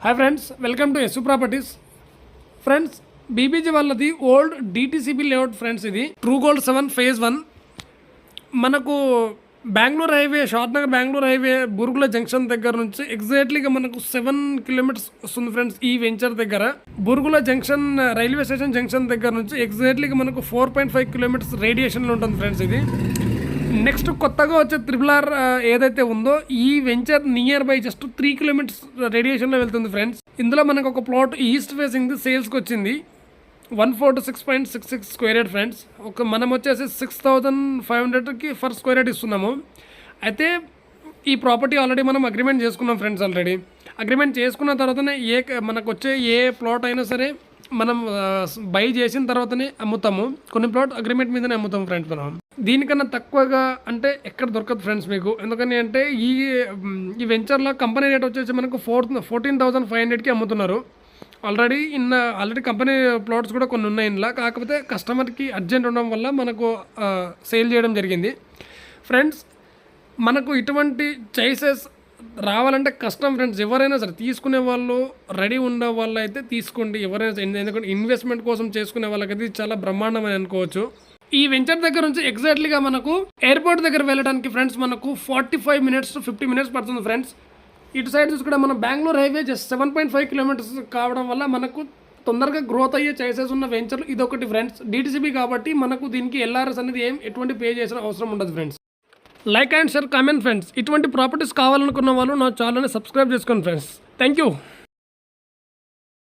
Hi friends, welcome to yes properties. Friends, BBG వాళ్ళది old DTCB layout friends. ఇది true gold 7 phase 1 మనకు Bengaluru highway, Shadnagar Bengaluru highway Burugula junction దగ్గర నుంచి ఎగ్జాక్ట్లీగా మనకు 7 kilometers వస్తుంది ఫ్రెండ్స్. ఈ వెంచర్ దగ్గర Burugula junction railway station junction దగ్గర నుంచి ఎగ్జాక్ట్లీగా మనకు 4.5 kilometers రేడియేషన్లో ఉంటుంది ఫ్రెండ్స్. ఇది నెక్స్ట్ కొత్తగా వచ్చే RRR ఏదైతే ఉందో ఈ venture near by just 3 kilometers రేడియేషన్లో వెళ్తుంది ఫ్రెండ్స్. ఇందులో మనకు ఒక ప్లాట్ ఈస్ట్ ఫేసింగ్ సేల్స్కి వచ్చింది 146.66 square yaard ఫ్రెండ్స్. మనం వచ్చేసి 6,500కి per square yaard ఇస్తున్నాము. అయితే ఈ ప్రాపర్టీ ఆల్రెడీ మనం అగ్రిమెంట్ చేసుకున్నాం ఫ్రెండ్స్. ఆల్రెడీ అగ్రిమెంట్ చేసుకున్న తర్వాతనే మనకు వచ్చే ఏ ప్లాట్ అయినా సరే మనం బై చేసిన తర్వాతనే అమ్ముతాము. కొన్ని ప్లాట్ అగ్రిమెంట్ మీదనే అమ్ముతాం ఫ్రెండ్స్. మనం దీనికన్నా తక్కువగా అంటే ఎక్కడ దొరకదు ఫ్రెండ్స్ మీకు. ఎందుకని అంటే ఈ వెంచర్లో కంపెనీ రేట్ వచ్చేసి మనకు 14,500కి అమ్ముతున్నారు. ఆల్రెడీ కంపెనీ ప్లాట్స్ కూడా కొన్ని ఉన్నాయి ఇంట్లో. కాకపోతే కస్టమర్కి అర్జెంట్ ఉండడం వల్ల మనకు సేల్ చేయడం జరిగింది ఫ్రెండ్స్. మనకు ఇటువంటి చాయిసెస్ రావాలంటే కష్టం ఫ్రెండ్స్. ఎవరైనా సరే తీసుకునే వాళ్ళు రెడీ ఉండే వాళ్ళు అయితే తీసుకోండి. ఎవరైనా ఎందుకంటే ఇన్వెస్ట్మెంట్ కోసం చేసుకునే వాళ్ళకైతే చాలా బ్రహ్మాండం అని అనుకోవచ్చు. ఈ వెంచర్ దగ్గర నుంచి ఎగ్జాక్ట్లీగా మనకు ఎయిర్పోర్ట్ దగ్గర వెళ్ళడానికి ఫ్రెండ్స్ మనకు 45 minutes to 50 minutes పడుతుంది ఫ్రెండ్స్. ఇటు సైడ్ చూసుకుంటే మన బెంగళూరు హైవే జస్ట్ 7.5 kilometers కావడం వల్ల మనకు తొందరగా గ్రోత్ అయ్యే చాయిసెస్ ఉన్న వెంచర్ ఇదొకటి ఫ్రెండ్స్. డిటిసిబి కాబట్టి మనకు దీనికి ఎల్ఆర్ఎస్ అనేది ఎటువంటి పే చేసిన అవసరం ఉండదు friends. Like and share, comment friends. ఇటువంటి ప్రాపర్టీస్ కావాలనుకున్న వాళ్ళు నా ఛానల్ని సబ్స్క్రైబ్ చేసుకోండి ఫ్రెండ్స్. Thank you.